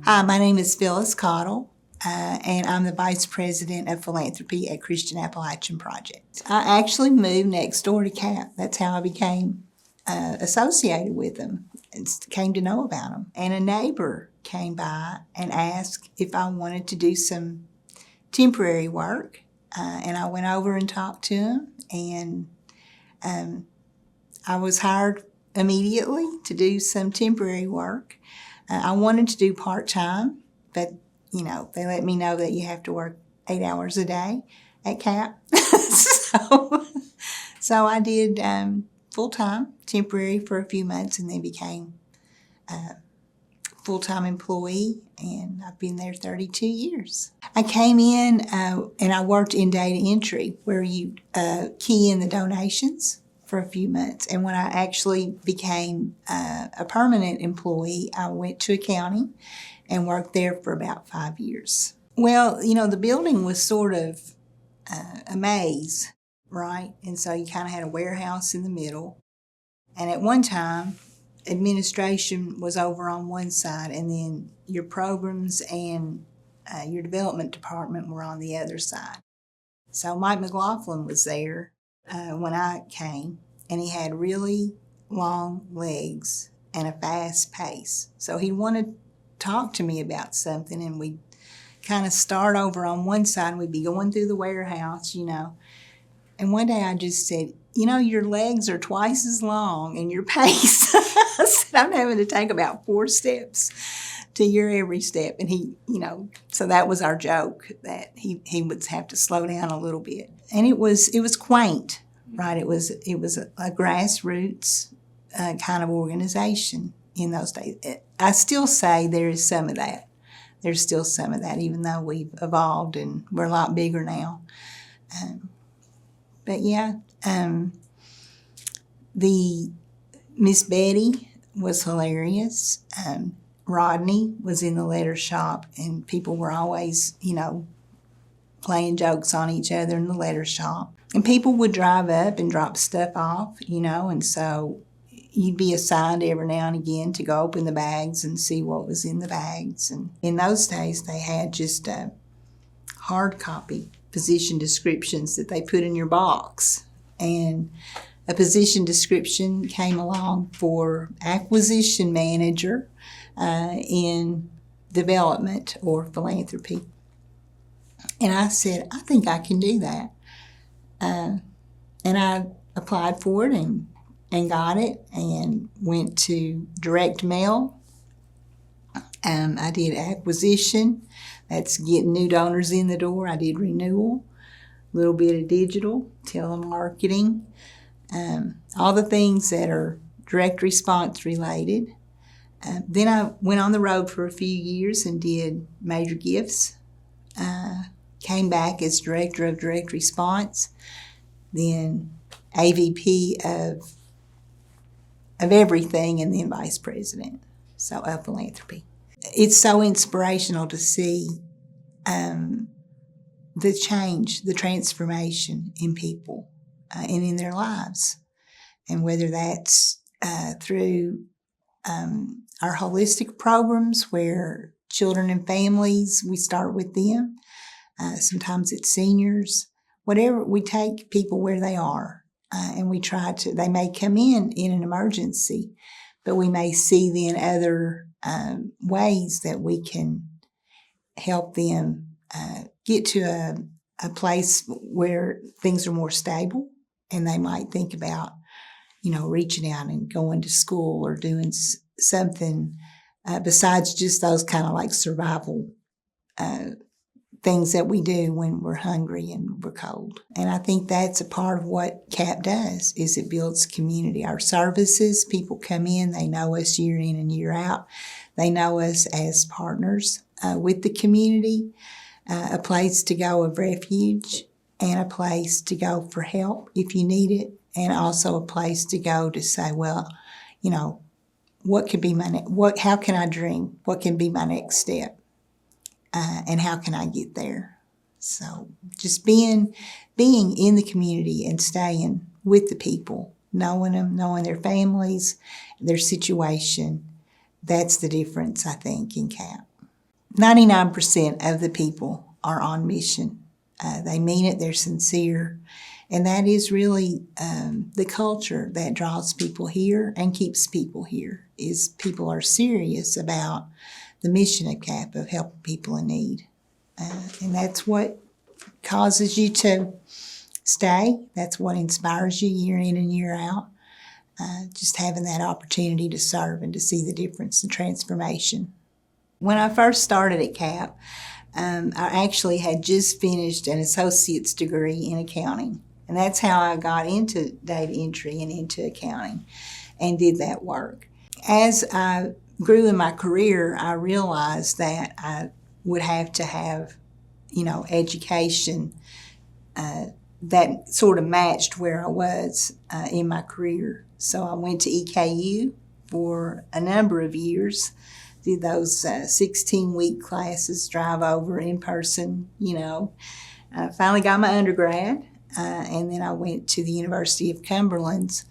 Hi, my name is Phyllis Caudill, and I'm the Vice President of Philanthropy at Christian Appalachian Project. I actually moved next door to CAP. That's how I became associated with them and came to know about them. And a neighbor came by and asked if I wanted to do some temporary work, and I went over and talked to him, and I was hired immediately to do some temporary work. I wanted to do part-time, but, they let me know that you have to work 8 hours a day at CAP. so I did full-time, temporary for a few months, and then became a full-time employee, and I've been there 32 years. I came in and I worked in data entry, where you key in the donations for a few months. And when I actually became a permanent employee, I went to accounting and worked there for about 5 years. Well, the building was sort of a maze, right? And so you kind of had a warehouse in the middle. And at one time, administration was over on one side, and then your programs and your development department were on the other side. So Mike McLaughlin was there when I came, and he had really long legs and a fast pace. So he wanted to talk to me about something, and we'd kind of start over on one side, and we'd be going through the warehouse, And one day I just said, your legs are twice as long and your pace. I said, I'm having to take about 4 steps to your every step. And he, so that was our joke, that he would have to slow down a little bit. And it was quaint, right? It was a grassroots kind of organization in those days. I still say there is some of that. There's still some of that, even though we've evolved and we're a lot bigger now. But yeah, the Miss Betty was hilarious. Rodney was in the letter shop, and people were always, playing jokes on each other in the letter shop. And people would drive up and drop stuff off, and so you'd be assigned every now and again to go open the bags and see what was in the bags. And in those days, they had just hard copy position descriptions that they put in your box. And a position description came along for acquisition manager in development or philanthropy. And I said, I think I can do that. And I applied for it and got it, and went to direct mail. I did acquisition. That's getting new donors in the door. I did renewal, a little bit of digital, telemarketing, all the things that are direct response related. Then I went on the road for a few years and did major gifts. Came back as director of direct response, then AVP of everything, and then vice president, so of philanthropy. It's so inspirational to see the change, the transformation in people and in their lives. And whether that's through our holistic programs, where children and families, we start with them. Sometimes it's seniors. Whatever, we take people where they are, and we try to, they may come in an emergency, but we may see then other ways that we can help them get to a place where things are more stable, and they might think about, reaching out and going to school or doing something besides just those kind of like survival things that we do when we're hungry and we're cold. And I think that's a part of what CAP does, is it builds community. Our services, people come in, they know us year in and year out. They know us as partners with the community, a place to go of refuge, and a place to go for help if you need it, and also a place to go to say, well, what could be how can I dream? What can be my next step? And how can I get there? So just being in the community and staying with the people, knowing them, knowing their families, their situation, that's the difference, I think, in CAP. 99% of the people are on mission. They mean it, they're sincere, and that is really the culture that draws people here and keeps people here, is people are serious about the mission of CAP, of helping people in need. And that's what causes you to stay. That's what inspires you year in and year out. Just having that opportunity to serve and to see the difference and transformation. When I first started at CAP, I actually had just finished an associate's degree in accounting. And that's how I got into data entry and into accounting and did that work. As I grew in my career, I realized that I would have to have, education that sort of matched where I was in my career. So I went to EKU for a number of years, did those 16-week classes, drive over in person, I finally got my undergrad, and then I went to the University of Cumberland's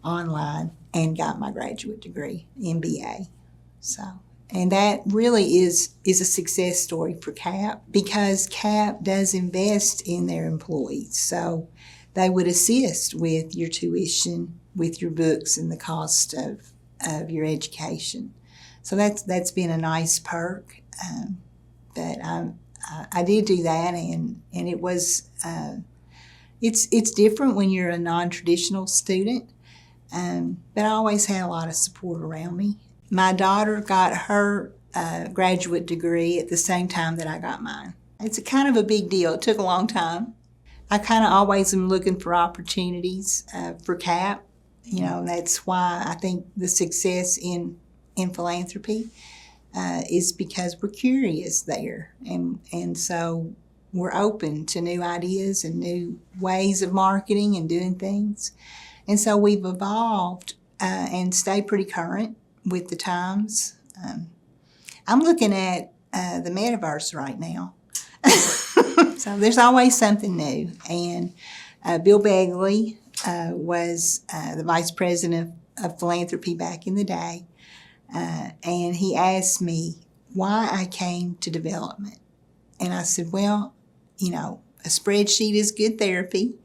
online and got my graduate degree, MBA. And that really is a success story for CAP, because CAP does invest in their employees. So they would assist with your tuition, with your books, and the cost of your education. So that's been a nice perk. But I did do that, and it was it's different when you're a non-traditional student. But I always had a lot of support around me. My daughter got her graduate degree at the same time that I got mine. It's kind of a big deal. It took a long time. I kind of always am looking for opportunities for CAP. That's why I think the success in philanthropy is because we're curious there. And so we're open to new ideas and new ways of marketing and doing things. And so we've evolved and stay pretty current with the times. I'm looking at the metaverse right now. So there's always something new. And Bill Begley was the vice president of philanthropy back in the day. And he asked me why I came to development. And I said, well, a spreadsheet is good therapy.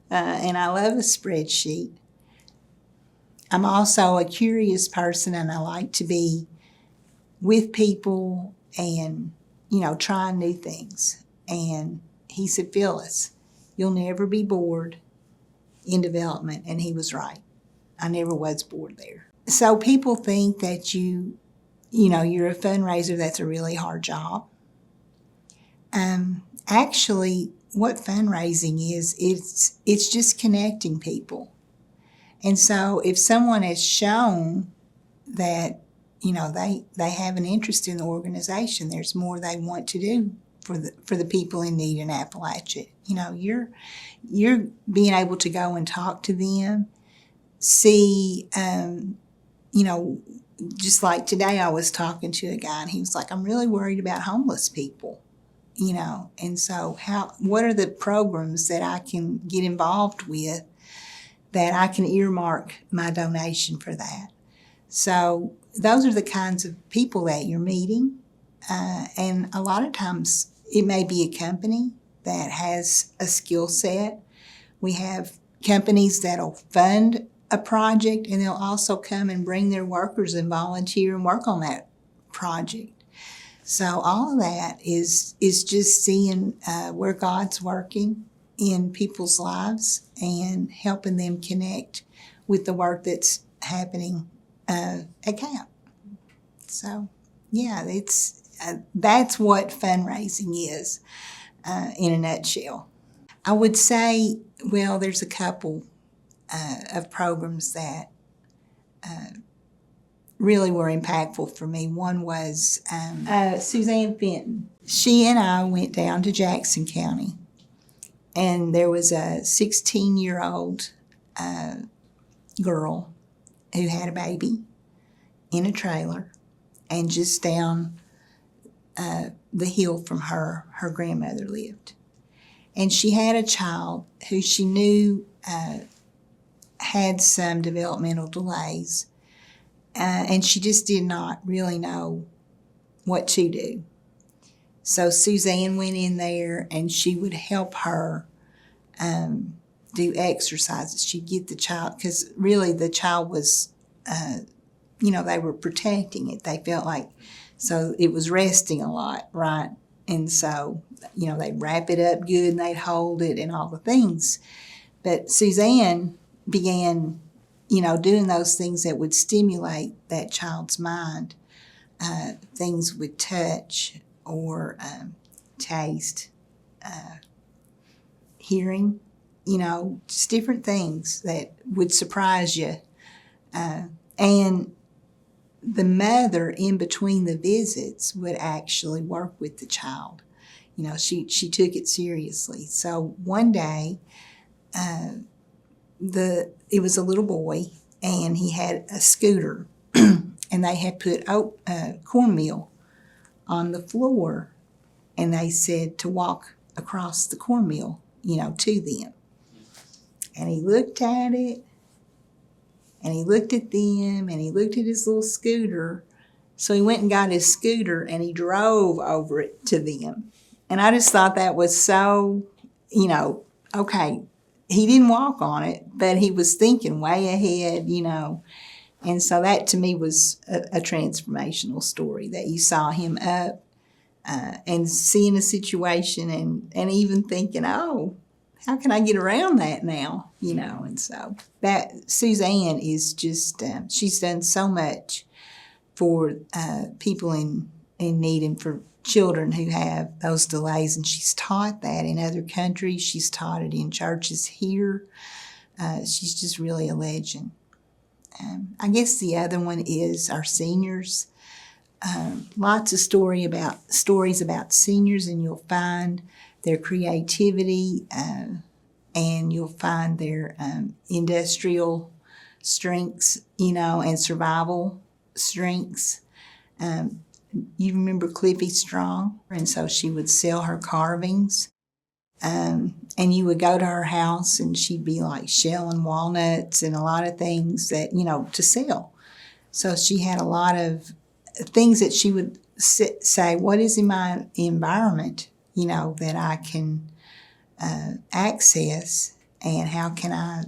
And I love a spreadsheet. I'm also a curious person, and I like to be with people and, trying new things. And he said, Phyllis, you'll never be bored in development. And he was right. I never was bored there. So people think that you're a fundraiser, that's a really hard job. Actually, what fundraising is, it's just connecting people. And so if someone has shown that, they have an interest in the organization, there's more they want to do for the people in need in Appalachia. You're being able to go and talk to them, see, just like today I was talking to a guy and he was like, I'm really worried about homeless people, and so what are the programs that I can get involved with that I can earmark my donation for that? So those are the kinds of people that you're meeting. And a lot of times it may be a company that has a skill set. We have companies that'll fund a project, and they'll also come and bring their workers and volunteer and work on that project. So all of that is just seeing where God's working in people's lives and helping them connect with the work that's happening at CAP. So, yeah, that's what fundraising is in a nutshell. I would say, well, there's a couple of programs that really were impactful for me. One was Suzanne Fenton. She and I went down to Jackson County, and there was a 16-year-old girl who had a baby in a trailer, and just down the hill from her grandmother lived. And she had a child who she knew had some developmental delays, and she just did not really know what to do. So Suzanne went in there and she would help her do exercises. She'd get the child, because really the child was, they were protecting it. They felt like, so it was resting a lot, right? And so, they'd wrap it up good and they'd hold it and all the things. But Suzanne began, doing those things that would stimulate that child's mind, things with touch or taste, hearing, just different things that would surprise you. And the mother, in between the visits, would actually work with the child. She took it seriously. So one day, it was a little boy, and he had a scooter, and they had put cornmeal on the floor, and they said to walk across the cornmeal, to them. And he looked at it, and he looked at them, and he looked at his little scooter. So he went and got his scooter, and he drove over it to them. And I just thought that was so, okay, he didn't walk on it, but he was thinking way ahead, And so that to me was a transformational story, that you saw him up and seeing a situation and even thinking, oh, how can I get around that now? And so that Suzanne is just, she's done so much for people in need and for children who have those delays. And she's taught that in other countries. She's taught it in churches here. She's just really a legend. I guess the other one is our seniors. Lots of stories about seniors, and you'll find their creativity, and you'll find their industrial strengths, and survival strengths. You remember Cliffy Strong? And so she would sell her carvings. And you would go to her house, and she'd be like shelling walnuts and a lot of things that, to sell. So she had a lot of things that she would say, what is in my environment, that I can access, and how can I,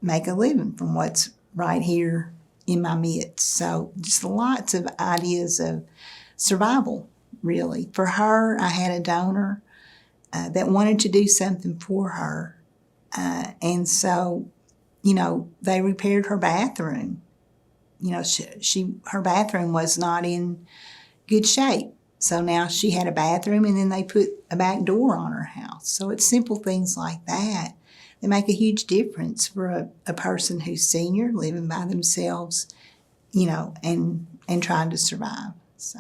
make a living from what's right here in my midst. So just lots of ideas of survival, really. For her, I had a donor that wanted to do something for her. And so, they repaired her bathroom. Her bathroom was not in good shape. So now she had a bathroom, and then they put a back door on her house. So it's simple things like that that make a huge difference for a person who's senior, living by themselves, and trying to survive. So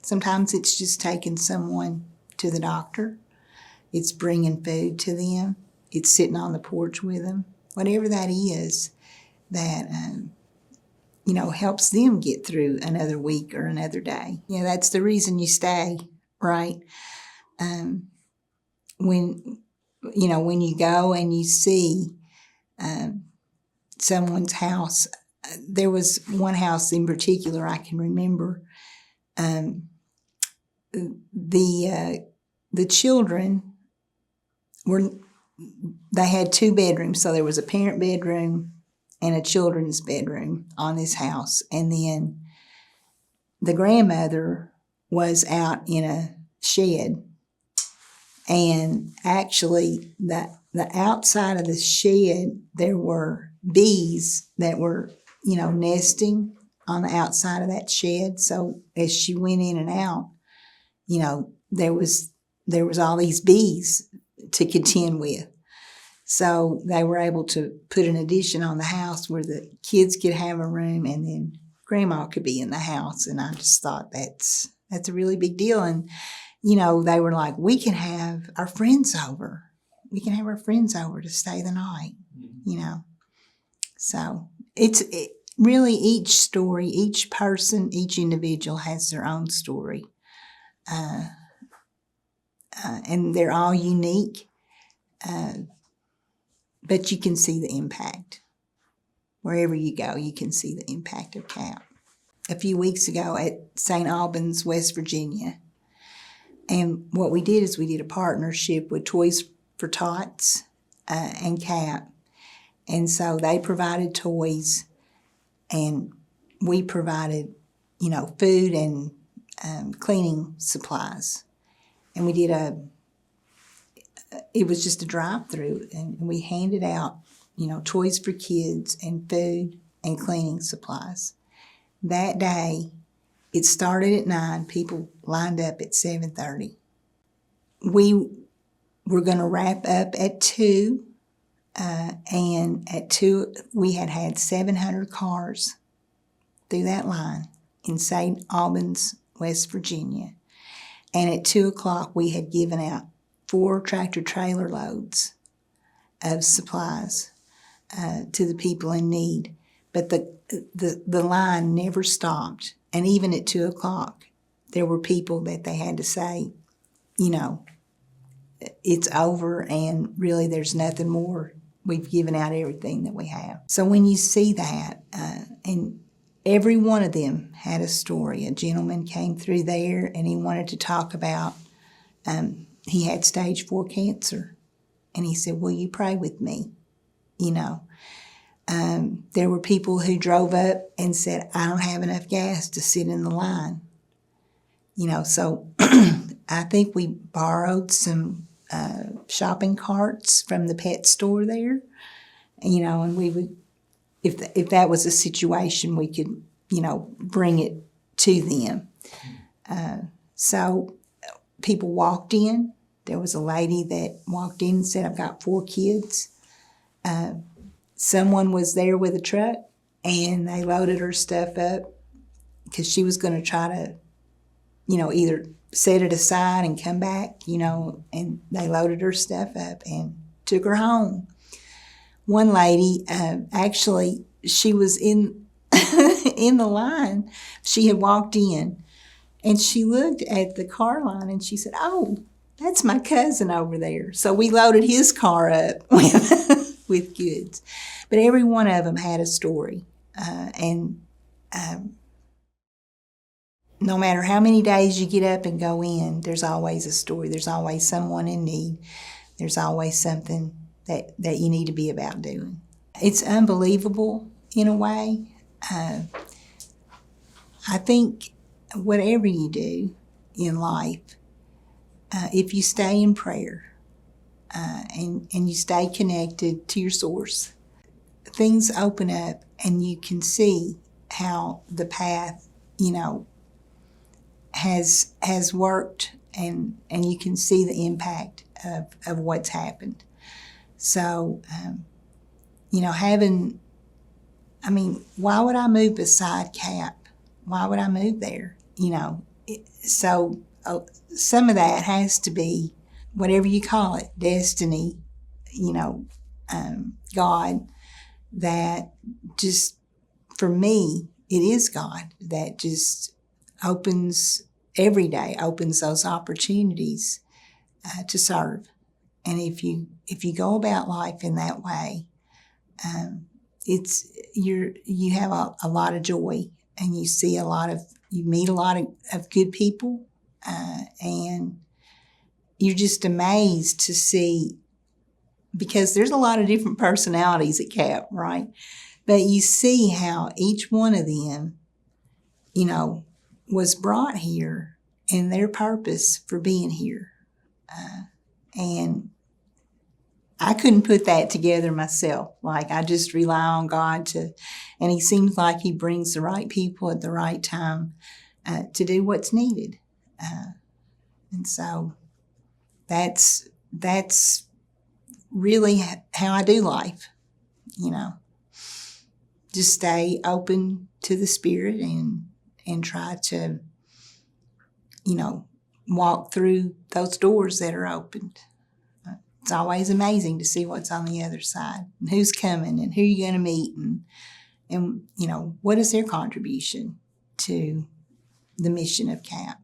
sometimes it's just taking someone to the doctor. It's bringing food to them. It's sitting on the porch with them. Whatever that is, that helps them get through another week or another day. That's the reason you stay, right? When you go and you see someone's house, there was one house in particular I can remember. The children they had 2 bedrooms, so there was a parent bedroom and a children's bedroom on this house. And then the grandmother was out in a shed. And actually, the outside of the shed, there were bees that were, nesting on the outside of that shed. So as she went in and out, there was all these bees to contend with. So they were able to put an addition on the house where the kids could have a room, and then Grandma could be in the house. And I just thought that's a really big deal. And, they were like, we can have our friends over. We can have our friends over to stay the night, So it's really each story, each person, each individual has their own story. And they're all unique. But you can see the impact. Wherever you go, you can see the impact of CAP. A few weeks ago at St. Albans, West Virginia, And what we did is we did a partnership with Toys for Tots and CAP. And so they provided toys, and we provided, food and cleaning supplies. And we did it was just a drive-through, and we handed out, toys for kids and food and cleaning supplies. That day, it started at 9. People lined up at 7:30. We were going to wrap up at 2, and at 2, we had 700 cars through that line in St. Albans, West Virginia. And at 2 o'clock, we had given out 4 tractor-trailer loads of supplies to the people in need. But the line never stopped. And even at 2 o'clock, there were people that they had to say, it's over, and really there's nothing more. We've given out everything that we have. So when you see that, and every one of them had a story. A gentleman came through there, and he wanted to talk about, he had stage 4 cancer. And he said, will you pray with me? There were people who drove up and said, I don't have enough gas to sit in the line. So I think we borrowed some shopping carts from the pet store there, and we would, if that was a situation, we could, bring it to them. So people walked in. There was a lady that walked in and said, I've got 4 kids. Someone was there with a truck, and they loaded her stuff up because she was going to try to, either set it aside and come back, and they loaded her stuff up and took her home. One lady, actually, she was in in the line. She had walked in, and she looked at the car line, and she said, oh, that's my cousin over there. So we loaded his car up with goods. But every one of them had a story. No matter how many days you get up and go in, there's always a story. There's always someone in need. There's always something that you need to be about doing. It's unbelievable in a way. I think whatever you do in life, if you stay in prayer and you stay connected to your source, things open up, and you can see how the path, has worked, and you can see the impact of what's happened. So, why would I move beside CAP? Why would I move there? So some of that has to be, whatever you call it, destiny, God, that just, for me, it is God that just every day opens those opportunities to serve. And if you go about life in that way, you have a lot of joy, and you meet a lot of good people, and you're just amazed to see, because there's a lot of different personalities at CAP, right? But you see how each one of them, was brought here, and their purpose for being here. And I couldn't put that together myself. Like, I just rely on God and He seems like He brings the right people at the right time to do what's needed. And so that's really how I do life, Just stay open to the Spirit and try to, walk through those doors that are opened. It's always amazing to see what's on the other side, and who's coming, and who you're going to meet, and what is their contribution to the mission of CAP.